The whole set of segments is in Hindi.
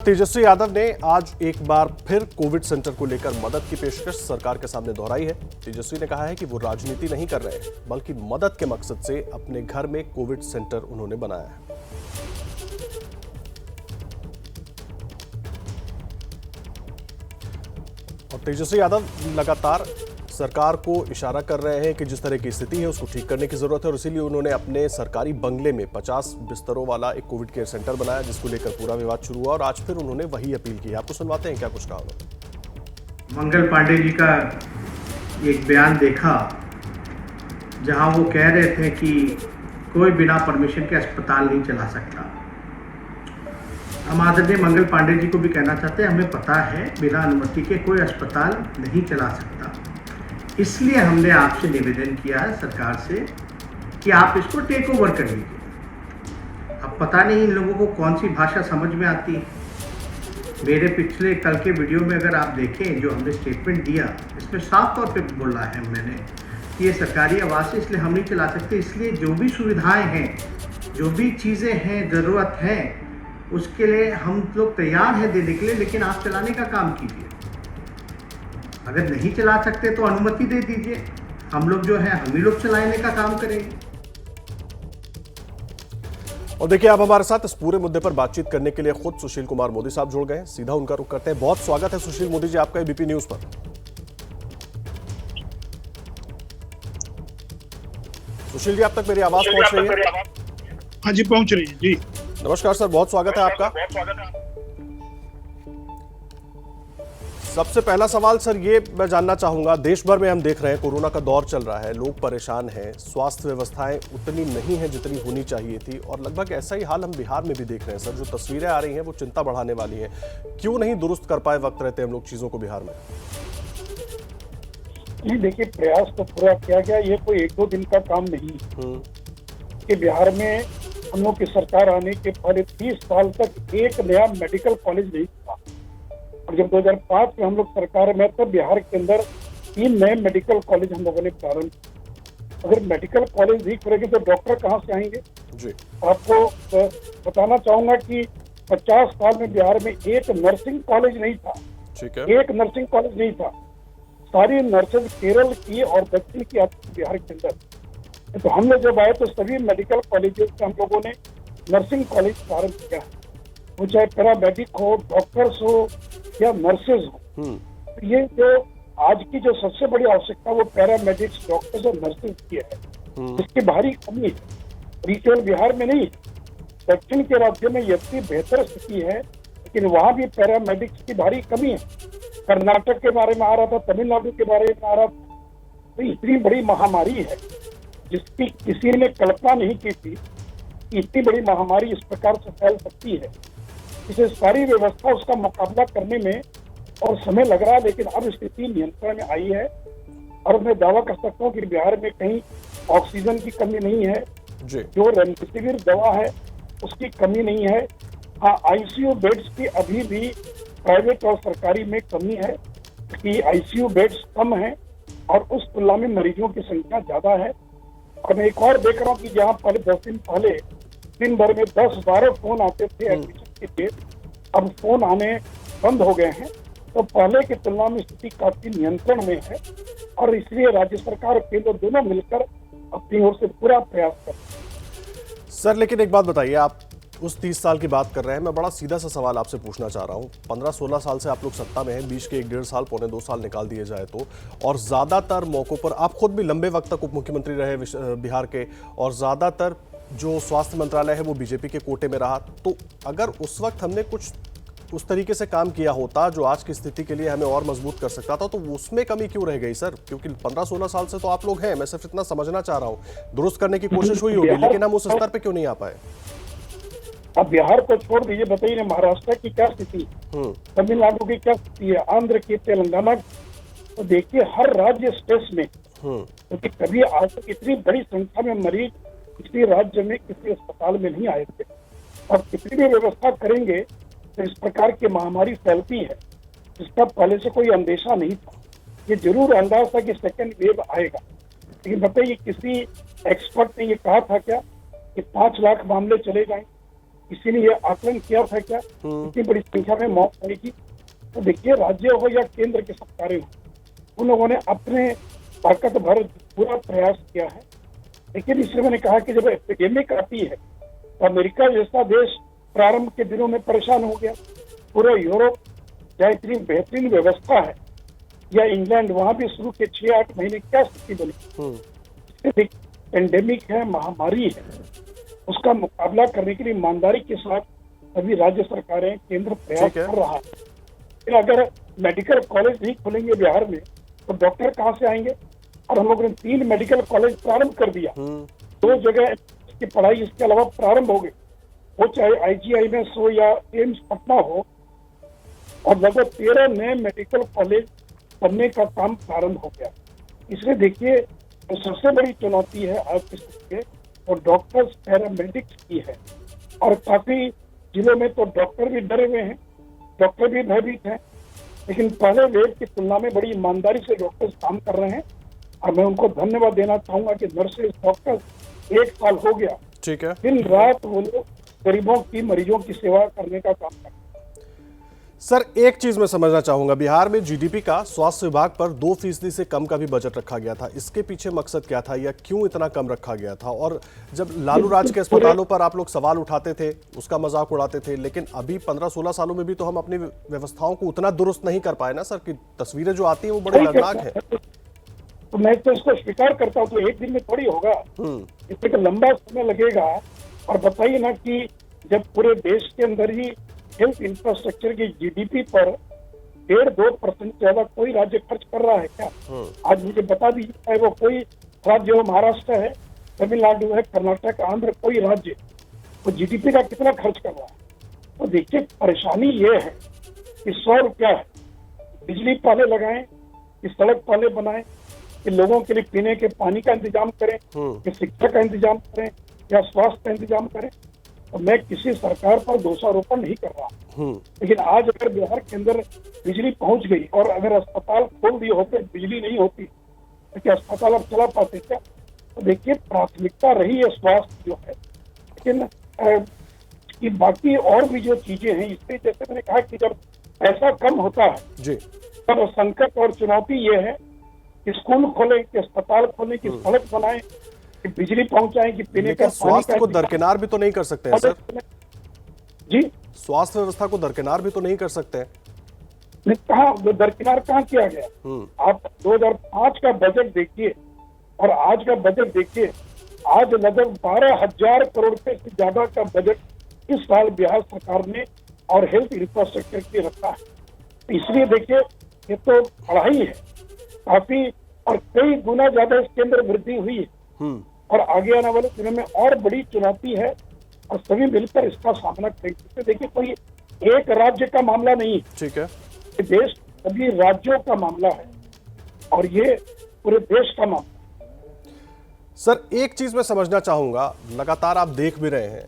तेजस्वी यादव ने आज एक बार फिर कोविड सेंटर को लेकर मदद की पेशकश सरकार के सामने दोहराई है। तेजस्वी ने कहा है कि वो राजनीति नहीं कर रहे हैं, बल्कि मदद के मकसद से अपने घर में कोविड सेंटर उन्होंने बनाया है। और तेजस्वी यादव लगातार सरकार को इशारा कर रहे हैं कि जिस तरह की स्थिति है उसको ठीक करने की जरूरत है, और इसीलिए उन्होंने अपने सरकारी बंगले में 50 बिस्तरों वाला एक कोविड केयर सेंटर बनाया, जिसको लेकर पूरा विवाद शुरू हुआ और आज फिर उन्होंने वही अपील की है। आपको सुनवाते हैं क्या कुछ कहा उन्होंने। मंगल पांडे जी का एक बयान देखा जहां वो कह रहे थे कि कोई बिना परमिशन के अस्पताल नहीं चला सकता। हम आदरणीय मंगल पांडे जी को भी कहना चाहते हैं, हमें पता है बिना अनुमति के कोई अस्पताल नहीं चला सकता। इसलिए हमने आपसे निवेदन किया है सरकार से कि आप इसको टेक ओवर कर लीजिए। अब पता नहीं इन लोगों को कौन सी भाषा समझ में आती है। मेरे पिछले कल के वीडियो में अगर आप देखें जो हमने स्टेटमेंट दिया, इसमें साफ तौर पे बोला है मैंने कि ये सरकारी आवास है इसलिए हम नहीं चला सकते। इसलिए जो भी सुविधाएं हैं, जो भी चीज़ें हैं, ज़रूरत है, उसके लिए हम लोग तैयार हैं देने के लिए, लेकिन आप चलाने का काम कीजिए। अगर नहीं चला सकते तो अनुमति दे दीजिए, हम लोग जो है हम ही लोग चलाने का काम करेंगे। और देखिए, आप हमारे साथ इस पूरे मुद्दे पर बातचीत करने के लिए खुद सुशील कुमार मोदी साहब जुड़ गए। सीधा उनका रुख करते हैं। बहुत स्वागत है सुशील मोदी जी आपका एबीपी न्यूज पर। सुशील जी, आप तक मेरी आवाज पहुंच रही है? हाँ जी, पहुंच रही है जी। नमस्कार सर, बहुत स्वागत है आपका। सबसे पहला सवाल सर ये मैं जानना चाहूंगा, देश भर में हम देख रहे हैं कोरोना का दौर चल रहा है, लोग परेशान हैं, स्वास्थ्य व्यवस्थाएं उतनी नहीं है जितनी होनी चाहिए थी, और लगभग ऐसा ही हाल हम बिहार में भी देख रहे हैं सर। जो तस्वीरें आ रही हैं वो चिंता बढ़ाने वाली हैं। क्यों नहीं दुरुस्त कर पाए वक्त रहते हम लोग चीजों को बिहार में? नहीं, देखिए, प्रयास तो पूरा किया गया, ये कोई एक दो दिन का काम नहीं कि बिहार में हम लोग की सरकार आने के पहले 30 साल तक एक नया मेडिकल कॉलेज नहीं था। और जब 2005 में हम लोग सरकार में, तब बिहार के अंदर 3 नए मेडिकल कॉलेज हम लोगों ने प्रारंभ किया। अगर मेडिकल कॉलेज नहीं खुलेंगे तो डॉक्टर कहाँ से आएंगे जी? आपको बताना चाहूंगा कि 50 साल में बिहार में एक नर्सिंग कॉलेज नहीं था। ठीक है, एक नर्सिंग कॉलेज नहीं था। सारी नर्सेज केरल की और दक्षिण की आती बिहार के अंदर। तो हमने जब आए तो सभी मेडिकल कॉलेजेस में हम लोगों ने नर्सिंग कॉलेज प्रारंभ किया, वो चाहे पैरामेडिक हो, डॉक्टर्स हो या नर्सेज हो। तो ये जो आज की जो सबसे बड़ी आवश्यकता वो पैरामेडिक्स, डॉक्टर्स और नर्सेज की है, इसकी भारी कमी है। और केवल बिहार में नहीं, दक्षिण के राज्यों में इतनी बेहतर स्थिति है, लेकिन वहाँ भी पैरामेडिक्स की भारी कमी है। कर्नाटक के बारे में आ रहा था, तमिलनाडु के बारे में आ रहा था। तो इतनी बड़ी महामारी है जिसकी किसी ने कल्पना नहीं की थी कि इतनी बड़ी महामारी इस प्रकार से फैल सकती है। इसे सारी व्यवस्था उसका मुकाबला करने में और समय लग रहा है, लेकिन अब स्थिति नियंत्रण में आई है। और मैं दावा कर सकता हूँ कि बिहार में कहीं ऑक्सीजन की कमी नहीं है, जो रेमडेसिविर दवा है उसकी कमी नहीं है। हाँ, आईसीयू बेड्स की अभी भी प्राइवेट और सरकारी में कमी है कि आईसीयू बेड्स कम है और उस तुलना में मरीजों की संख्या ज्यादा है। और मैं एक और देख रहा हूँ कि जहाँ पहले 10 दिन पहले दिन भर में 10-12 फोन आते थे एडमिशन के लिए, अब फोन आने बंद हो गए हैं। तो पहले की तुलना में स्थिति काफी नियंत्रण में है, और इसलिए राज्य सरकार और केंद्र दोनों मिलकर अपनी ओर से पूरा प्रयास कर रहे हैं। सर, लेकिन एक बात बताइए, आप उस 30 साल की बात कर रहे हैं, मैं बड़ा सीधा सा सवाल आपसे पूछना चाह रहा हूँ। 15-16 साल से आप लोग सत्ता में हैं, बीच के 1-1.5 साल, पौने 2 साल निकाल दिए जाए तो, और ज़्यादातर मौक़ों पर आप खुद भी लंबे वक्त तक उप मुख्यमंत्री रहे बिहार के, और ज़्यादातर जो स्वास्थ्य मंत्रालय है वो बीजेपी के कोटे में रहा। तो अगर उस वक्त हमने कुछ उस तरीके से काम किया होता जो आज की स्थिति के लिए हमें और मजबूत कर सकता था, तो उसमें कमी क्यों रह गई सर? क्योंकि 15-16 साल से तो आप लोग हैं, मैं सिर्फ इतना समझना चाह रहा हूँ। दुरुस्त करने की कोशिश हुई होगी, लेकिन हम उस स्तर पर क्यों नहीं आ पाए? अब बिहार को छोड़ दीजिए, बताइए ना महाराष्ट्र की क्या स्थिति, तमिलनाडु की क्या स्थिति है, आंध्र की, तेलंगाना। तो देखिए, हर राज्य स्ट्रेस में, क्योंकि कभी आज तक इतनी बड़ी संख्या में मरीज किसी राज्य में किसी अस्पताल में नहीं आए थे। और कितनी भी व्यवस्था करेंगे तो इस प्रकार की महामारी फैलती है जिसका पहले से कोई अंदेशा नहीं था। ये जरूर अंदाज था कि सेकेंड वेव आएगा, लेकिन बताइए किसी एक्सपर्ट ने ये कहा था क्या कि 5 लाख मामले चले जाएंगे? किसी ने ये आकलन किया था क्या इतनी बड़ी संख्या में मौत आएगी? तो देखिए, राज्य हो या केंद्र के सरकारें हो, उन लोगों ने अपने ताकत भर पूरा प्रयास किया है। लेकिन इसलिए मैंने कहा कि जब एपिडेमिक आती है तो अमेरिका जैसा देश प्रारंभ के दिनों में परेशान हो गया, पूरा यूरोप जहाँ इतनी बेहतरीन व्यवस्था है, या इंग्लैंड, वहां भी शुरू के 6-8 महीने क्या स्थिति बनी। पेंडेमिक है, महामारी है, उसका मुकाबला करने के लिए ईमानदारी के साथ सभी राज्य सरकारें, केंद्र प्रयास कर रहा है। फिर अगर मेडिकल कॉलेज नहीं खुलेंगे बिहार में तो डॉक्टर कहाँ से आएंगे? और हम लोगों ने 3 मेडिकल कॉलेज प्रारंभ कर दिया, 2 जगह की पढ़ाई इसके अलावा प्रारंभ हो गई, वो चाहे IGIMS हो या एम्स पटना हो, और लगभग 13 नए मेडिकल कॉलेज बनने का काम प्रारंभ हो गया। इसलिए देखिए, तो सबसे बड़ी चुनौती है आज के समय और डॉक्टर्स, पैरामेडिक्स की है। और काफी जिलों में तो डॉक्टर भी डरे हुए हैं, डॉक्टर भी भयभीत हैं, लेकिन पहले वेव की तुलना में बड़ी ईमानदारी से डॉक्टर्स काम कर रहे हैं और मैं उनको धन्यवाद देना चाहूंगा कि नर्सेज, डॉक्टर्स 1 साल हो गया, ठीक है, दिन रात वो लोग गरीबों की, मरीजों की सेवा करने का काम करते हैं। सर एक चीज मैं समझना चाहूंगा, बिहार में जीडीपी का स्वास्थ्य विभाग पर 2% से कम का भी बजट रखा गया था, इसके पीछे मकसद क्या था या क्यों इतना कम रखा गया था? और जब लालू राज के अस्पतालों पर आप लोग सवाल उठाते थे, उसका मजाक उड़ाते थे, लेकिन अभी 15-16 सालों में भी तो हम अपनी व्यवस्थाओं को उतना दुरुस्त नहीं कर पाए ना सर, कि तस्वीरें जो आती है वो बड़ी दर्दनाक है। तो मैं तो इसको स्वीकार करता हूँ, तो एक दिन में थोड़ी होगा, इसमें तो लंबा समय लगेगा। और बताइए ना कि जब पूरे देश के अंदर ही हेल्थ इंफ्रास्ट्रक्चर की जीडीपी पर 1.5-2% ज्यादा कोई राज्य खर्च कर रहा है क्या? आज मुझे बता दीजिए, चाहे वो कोई राज्य हो, महाराष्ट्र है, तमिलनाडु है, कर्नाटक, आंध्र, कोई राज्य, वो जीडीपी का कितना खर्च कर रहा है? तो देखिए, परेशानी ये है कि 100 रुपया है, बिजली पहले लगाएं कि सड़क पहले बनाएं कि लोगों के लिए पीने के पानी का इंतजाम करें, कि शिक्षा का इंतजाम करें या स्वास्थ्य का इंतजाम करें। तो मैं किसी सरकार पर दोषारोपण नहीं कर रहा, लेकिन आज अगर बिहार के अंदर बिजली पहुंच गई और अगर अस्पताल खोल दिए होते, बिजली नहीं होती, तो क्या अस्पताल अब चला पाते क्या? तो देखिए, प्राथमिकता रही है स्वास्थ्य जो है, लेकिन कि बाकी और भी जो चीजें हैं, इससे जैसे मैंने कहा कि जब पैसा कम होता है जी, तब संकट और चुनौती ये है कि स्कूल खोलें, कि अस्पताल खोलें, कि सड़क बनाएं, कि बिजली पहुंचाएं, कि पीने का स्वास्थ्य को दरकिनार भी तो नहीं कर सकते हैं सर जी, स्वास्थ्य व्यवस्था को दरकिनार भी तो नहीं कर सकते हैं। कहाँ दरकिनार कहाँ किया गया? आप 2005 का बजट देखिए और आज का बजट देखिए, आज लगभग 12,000 करोड़ रुपए से ज्यादा का बजट इस साल बिहार सरकार ने और हेल्थ इंफ्रास्ट्रक्चर के रखा है। इसलिए देखिए, ये तो पढ़ाई है काफी, और कई गुना ज्यादा इसके अंदर वृद्धि हुई है और आगे आने वाले दिनों में और बड़ी चुनौती है और सभी मिलकर इसका सामना करेंगे। देखिए, कोई एक राज्य का मामला नहीं, ठीक है, ये देश सभी राज्यों का मामला है और ये पूरे देश का मामला। सर एक चीज मैं समझना चाहूंगा, लगातार आप देख भी रहे हैं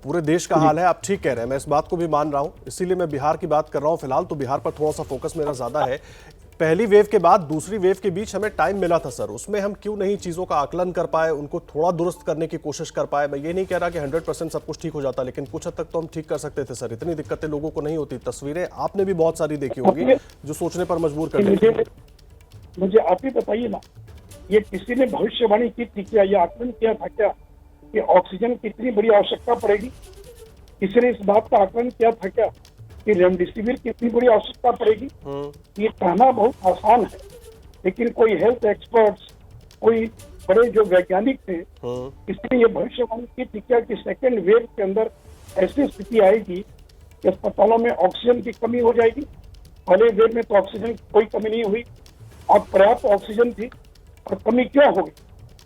पूरे देश का हाल है, आप ठीक कह रहे हैं, मैं इस बात को भी मान रहा हूं, इसीलिए मैं बिहार की बात कर रहा हूं। फिलहाल तो बिहार पर थोड़ा सा फोकस मेरा ज्यादा है। पहली वेव के बाद दूसरी वेव के बीच हमें टाइम मिला था सर, उसमें हम क्यों नहीं चीज़ों का आकलन कर पाए, उनको थोड़ा दुरुस्त करने की कोशिश कर पाए? मैं ये नहीं कह रहा कि 100% सब कुछ ठीक हो जाता, लेकिन कुछ हद तक तो हम ठीक कर सकते थे सर। इतनी दिक्कतें लोगों को नहीं होती। तस्वीरें आपने भी बहुत सारी देखी होंगी जो सोचने पर मजबूर कर देती हैं। मुझे आप ही बताइए ना, ये किसी ने भविष्यवाणी की थी क्या, ये आकलन किया था क्या कि ऑक्सीजन की इतनी बड़ी आवश्यकता पड़ेगी? किसी ने इस बात का आकलन किया था क्या कि रेमडेसिविर की इतनी बड़ी आवश्यकता पड़ेगी? ये कहना बहुत आसान है, लेकिन कोई हेल्थ एक्सपर्ट्स, कोई बड़े जो वैज्ञानिक थे, किसी ने ये भविष्यवाणी की थी क्या कि सेकेंड वेव के अंदर ऐसी स्थिति आएगी कि अस्पतालों में ऑक्सीजन की कमी हो जाएगी? पहले वेव में तो ऑक्सीजन की कोई कमी नहीं हुई और पर्याप्त ऑक्सीजन थी, और कमी क्यों होगी?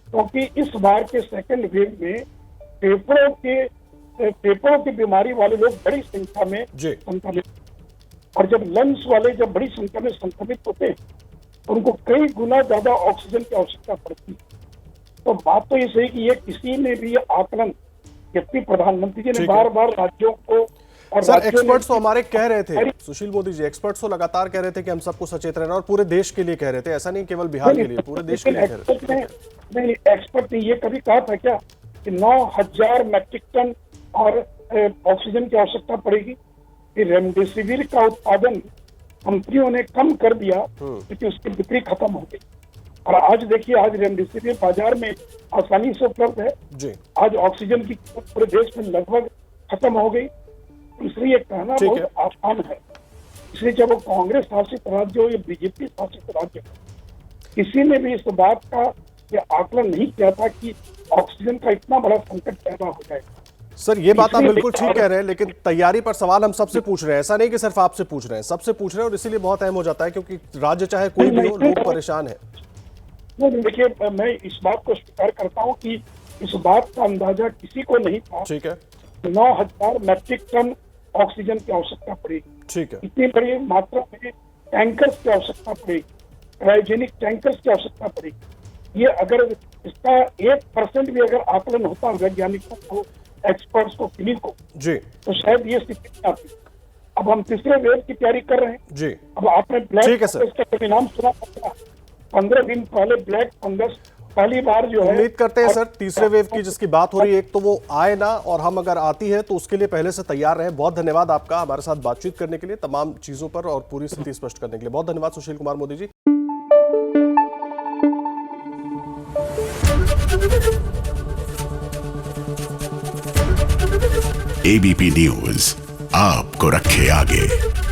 क्योंकि इस बार के सेकेंड वेव में फेफड़ों की बीमारी वाले लोग बड़ी संख्या में संक्रमित, और जब लंग्स वाले जब बड़ी संख्या में संक्रमित होते हैं तो उनको कई गुना ज्यादा ऑक्सीजन की आवश्यकता पड़ती है। तो बात तो ये सही कि ये किसी ने भी आकलन, जबकि प्रधानमंत्री जी ने बार बार राज्यों को और सर एक्सपर्ट्स तो हमारे कह रहे थे, सुशील मोदी जी, एक्सपर्ट्स तो लगातार कह रहे थे कि हम सबको सचेत रहना, और पूरे देश के लिए कह रहे थे, ऐसा नहीं केवल बिहार के लिए, पूरे देश के लिए कह रहे थे। नहीं, एक्सपर्ट ने ये कभी कहा था क्या कि 9,000 मैट्रिक टन और ऑक्सीजन की आवश्यकता पड़ेगी। फिर रेमडेसिविर का उत्पादन कंपनियों ने कम कर दिया क्योंकि उसकी बिक्री खत्म हो गई। और आज देखिए, आज रेमडेसिविर बाजार में आसानी से उपलब्ध है। जी आज ऑक्सीजन की कीमत पूरे देश में लगभग खत्म हो गई। इसलिए कहना ठीक बहुत आसान है। इसलिए जब वो कांग्रेस शासित राज्य हो या बीजेपी शासित राज्य हो, किसी ने भी इस बात का आकलन नहीं किया था कि ऑक्सीजन का इतना बड़ा संकट पैदा हो जाएगा। सर, ये बात आप बिल्कुल ठीक कह रहे हैं, लेकिन तैयारी पर सवाल हम सबसे पूछ रहे हैं। ऐसा नहीं कि सिर्फ आपसे पूछ रहे हैं, सबसे पूछ रहे हैं, और इसीलिए बहुत अहम हो जाता है क्योंकि राज्य चाहे कोई भी हो, लोग परेशान है। नहीं, देखिए, मैं इस बात को स्वीकार करता हूँ कि इस बात का अंदाजा किसी को नहीं था। ठीक है, 9,000 मैट्रिक टन ऑक्सीजन की आवश्यकता पड़ेगी। ठीक है, इतनी बड़ी मात्रा में टैंकर्स की आवश्यकता पड़ेगी, क्रायोजेनिक टैंकर्स की आवश्यकता पड़ेगी। ये अगर इसका 1% भी अगर आकलन होता वैज्ञानिकों को, एक्सपर्ट्स को, क्लिनिक को, जी तो शायद ये स्थिति नहीं आती। अब हम तीसरे वेव की तैयारी कर रहे हैं। जी, अब आपने ब्लैक ठीक है सर। फंगस का परिणाम सुना था। 15 दिन पहले ब्लैक फंगस पहली बार जो है, उम्मीद करते हैं सर तीसरे वेव की जिसकी बात हो रही है, एक तो वो आए ना, और हम अगर आती है तो उसके लिए पहले से तैयार रहें। बहुत धन्यवाद आपका हमारे साथ बातचीत करने के लिए, तमाम चीजों पर और पूरी स्थिति स्पष्ट करने के लिए। बहुत धन्यवाद सुशील कुमार मोदी जी। एबीपी न्यूज आपको रखे आगे।